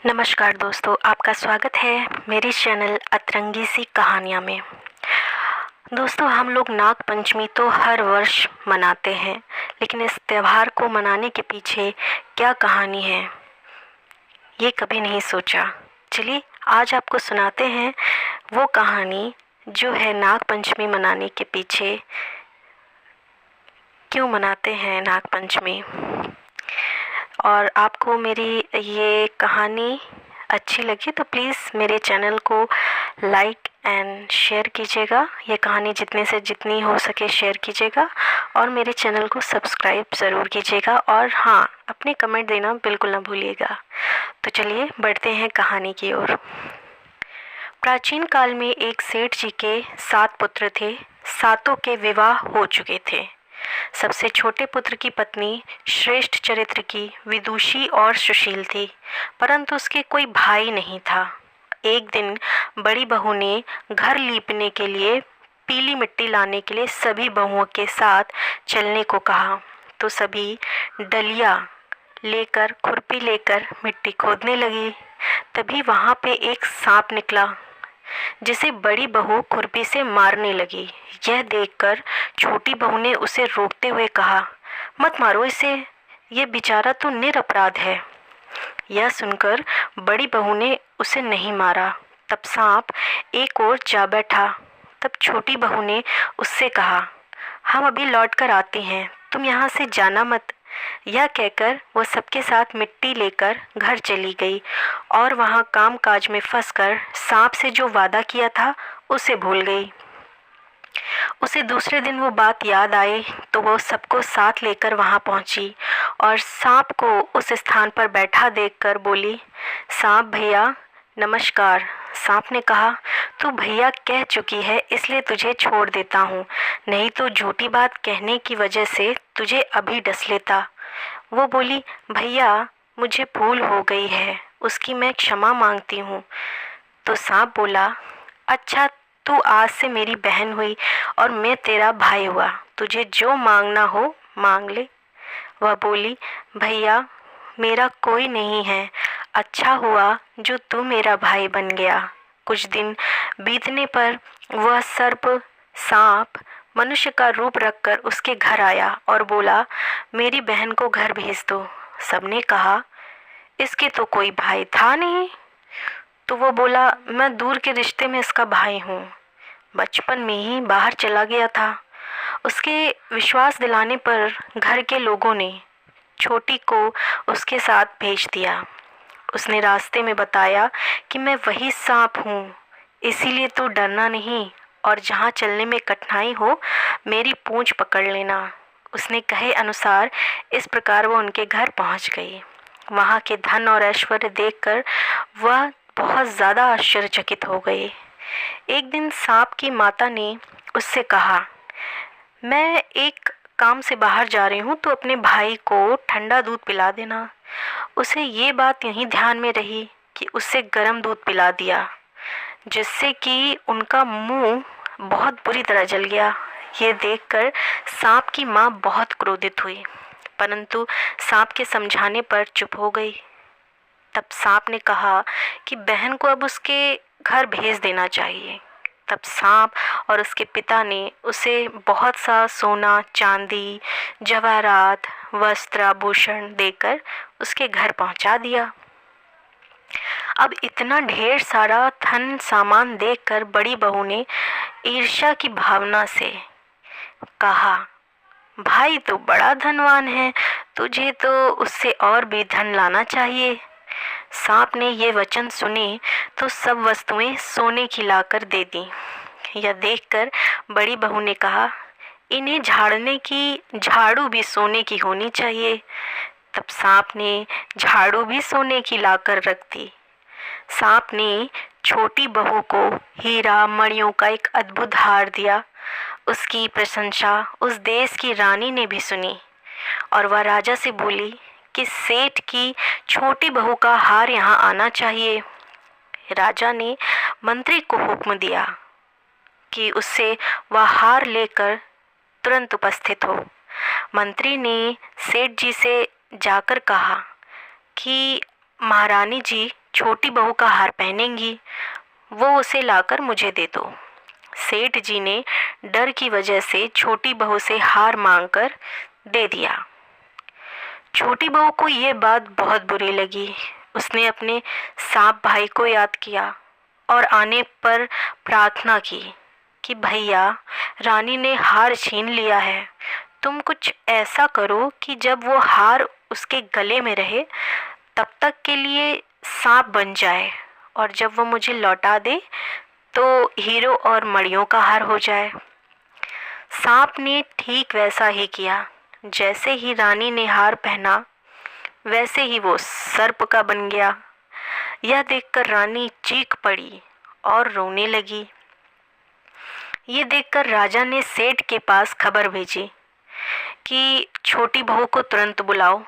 नमस्कार दोस्तों, आपका स्वागत है मेरी चैनल अतरंगी सी कहानियाँ में। दोस्तों, हम लोग नाग पंचमी तो हर वर्ष मनाते हैं, लेकिन इस त्यौहार को मनाने के पीछे क्या कहानी है ये कभी नहीं सोचा। चलिए आज आपको सुनाते हैं वो कहानी जो है नाग पंचमी मनाने के पीछे, क्यों मनाते हैं नाग पंचमी। और आपको मेरी ये कहानी अच्छी लगी तो प्लीज़ मेरे चैनल को लाइक एंड शेयर कीजिएगा। ये कहानी जितने से जितनी हो सके शेयर कीजिएगा और मेरे चैनल को सब्सक्राइब ज़रूर कीजिएगा, और हाँ, अपने कमेंट देना बिल्कुल ना भूलिएगा। तो चलिए बढ़ते हैं कहानी की ओर। प्राचीन काल में एक सेठ जी के 7 पुत्र थे। सातों के विवाह हो चुके थे। सबसे छोटे पुत्र की पत्नी श्रेष्ठ चरित्र की, विदुषी और सुशील थी, परंतु उसके कोई भाई नहीं था। एक दिन बड़ी बहू ने घर लीपने के लिए पीली मिट्टी लाने के लिए सभी बहुओं के साथ चलने को कहा, तो सभी डलिया लेकर, खुरपी लेकर मिट्टी खोदने लगी। तभी वहाँ पे एक सांप निकला, जिसे बड़ी बहू खुरपी से मारने लगी। यह देखकर छोटी बहू ने उसे रोकते हुए कहा, मत मारो इसे, यह बेचारा तो निरपराध है। यह सुनकर बड़ी बहू ने उसे नहीं मारा। तब सांप एक ओर जा बैठा। तब छोटी बहू ने उससे कहा, हम अभी लौट कर आती हैं, तुम यहाँ से जाना मत। यह कहकर वह सबके साथ मिट्टी लेकर घर चली गई और वहाँ काम काज में फंसकर सांप से जो वादा किया था उसे भूल गई। उसे दूसरे दिन वो बात याद आई तो वो सबको साथ लेकर वहाँ पहुँची और सांप को उस स्थान पर बैठा देखकर बोली, सांप भैया नमस्कार। सांप ने कहा, तू भैया कह चुकी है इसलिए तुझे छोड़ देता हूँ, नहीं तो झूठी बात कहने की वजह से तुझे अभी डस लेता। वो बोली, भैया मुझे भूल हो गई है, उसकी मैं क्षमा मांगती हूँ। तो सांप बोला, अच्छा तू आज से मेरी बहन हुई और मैं तेरा भाई हुआ, तुझे जो मांगना हो मांग ले। वह बोली, भैया मेरा कोई नहीं है, अच्छा हुआ जो तू मेरा भाई बन गया। कुछ दिन बीतने पर वह सर्प सांप मनुष्य का रूप रखकर उसके घर आया और बोला, मेरी बहन को घर भेज दो। सबने कहा, इसके तो कोई भाई था नहीं। तो वो बोला, मैं दूर के रिश्ते में इसका भाई हूँ, बचपन में ही बाहर चला गया था। उसके विश्वास दिलाने पर घर के लोगों ने छोटी को उसके साथ भेज दिया। उसने रास्ते में बताया कि मैं वही सांप हूँ, इसीलिए तू डरना नहीं और जहाँ चलने में कठिनाई हो मेरी पूंछ पकड़ लेना। उसने कहे अनुसार इस प्रकार वह उनके घर पहुँच गई। वहाँ के धन और ऐश्वर्य देखकर वह बहुत ज़्यादा आश्चर्यचकित हो गई। एक दिन सांप की माता ने उससे कहा, मैं एक काम से बाहर जा रही हूँ तो अपने भाई को ठंडा दूध पिला देना। उसे ये बात यहीं ध्यान में रही कि उससे गर्म दूध पिला दिया, जिससे कि उनका मुंह बहुत बुरी तरह जल गया। ये देखकर सांप की माँ बहुत क्रोधित हुई, परंतु सांप के समझाने पर चुप हो गई। तब सांप ने कहा कि बहन को अब उसके घर भेज देना चाहिए। तब सांप और उसके पिता ने उसे बहुत सा सोना, चांदी, जवाहरात, वस्त्र, आभूषण देकर उसके घर पहुंचा दिया। अब इतना ढेर सारा धन सामान देखकर बड़ी बहू ने ईर्ष्या की भावना से कहा, भाई तो बड़ा धनवान है, तुझे तो उससे और भी धन लाना चाहिए। सांप ने ये वचन सुने तो सब वस्तुएं सोने की लाकर दे दी। यह देखकर बड़ी बहू ने कहा, इन्हें झाड़ने की झाड़ू भी सोने की होनी चाहिए। तब सांप ने झाड़ू भी सोने की लाकर रख दी। सांप ने छोटी बहू को हीरा मणियों का एक अद्भुत हार दिया। उसकी प्रशंसा उस देश की रानी ने भी सुनी और वह राजा से बोली कि सेठ की छोटी बहू का हार यहाँ आना चाहिए। राजा ने मंत्री को हुक्म दिया कि उससे वह हार लेकर तुरंत उपस्थित हो। मंत्री ने सेठ जी से जाकर कहा कि महारानी जी, छोटी बहू का हार पहनेंगी वो उसे लाकर मुझे दे दो। सेठ जी ने डर की वजह से छोटी बहू से हार मांगकर दे दिया। छोटी बहू को ये बात बहुत बुरी लगी। उसने अपने सांप भाई को याद किया और आने पर प्रार्थना की कि भैया, रानी ने हार छीन लिया है, तुम कुछ ऐसा करो कि जब वो हार उसके गले में रहे तब तक के लिए सांप बन जाए, और जब वो मुझे लौटा दे तो हीरो और मड़ियों का हार हो जाए। सांप ने ठीक वैसा ही किया। जैसे ही रानी ने हार पहना वैसे ही वो सर्प का बन गया। यह देखकर रानी चीख पड़ी और रोने लगी। ये देखकर राजा ने सेठ के पास खबर भेजी कि छोटी बहू को तुरंत बुलाओ।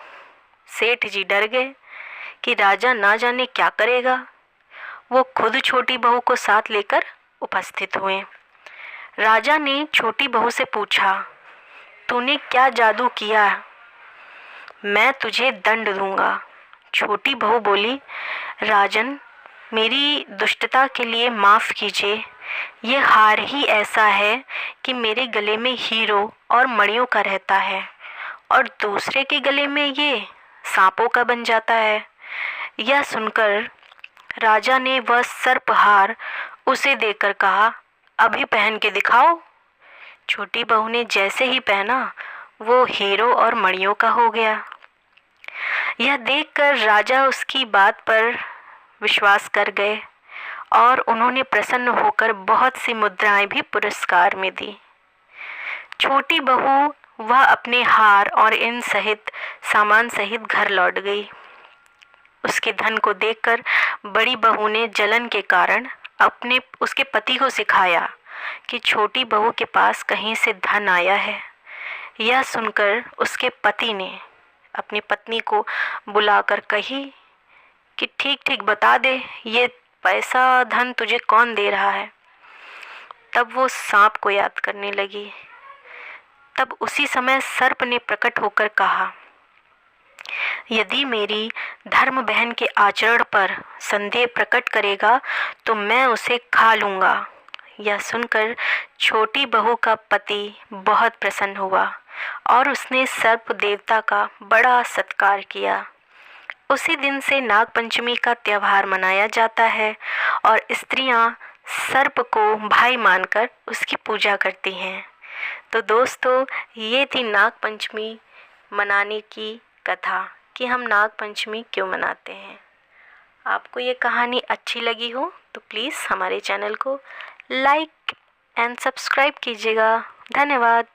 सेठ जी डर गए कि राजा ना जाने क्या करेगा। वो खुद छोटी बहू को साथ लेकर उपस्थित हुए। राजा ने छोटी बहू से पूछा, तूने क्या जादू किया? मैं तुझे दंड दूंगा। छोटी बहू बोली, राजन, मेरी दुष्टता के लिए माफ़ कीजिए। ये हार ही ऐसा है कि मेरे गले में हीरो और मणियों का रहता है और दूसरे के गले में ये सांपों का बन जाता है। यह सुनकर राजा ने वह सर्पहार उसे देकर कहा, अभी पहन के दिखाओ। छोटी बहू ने जैसे ही पहना वो हीरो और मणियों का हो गया। यह देखकर राजा उसकी बात पर विश्वास कर गए और उन्होंने प्रसन्न होकर बहुत सी मुद्राएं भी पुरस्कार में दी। छोटी बहू वह अपने हार और इन सहित सामान सहित घर लौट गई। उसके धन को देखकर बड़ी बहू ने जलन के कारण उसके पति को सिखाया कि छोटी बहू के पास कहीं से धन आया है। यह सुनकर उसके पति ने अपनी पत्नी को बुलाकर कही कि ठीक ठीक बता दे, ये पैसा धन तुझे कौन दे रहा है। तब वो सांप को याद करने लगी। तब उसी समय सर्प ने प्रकट होकर कहा, यदि मेरी धर्म बहन के आचरण पर संदेह प्रकट करेगा तो मैं उसे खा लूँगा। यह सुनकर छोटी बहू का पति बहुत प्रसन्न हुआ और उसने सर्प देवता का बड़ा सत्कार किया। उसी दिन से नागपंचमी का त्यौहार मनाया जाता है और स्त्रियां सर्प को भाई मानकर उसकी पूजा करती हैं। तो दोस्तों, ये थी नागपंचमी मनाने की कथा कि हम नागपंचमी क्यों मनाते हैं। आपको ये कहानी अच्छी लगी हो तो प्लीज़ हमारे चैनल को लाइक एंड सब्सक्राइब कीजिएगा। धन्यवाद।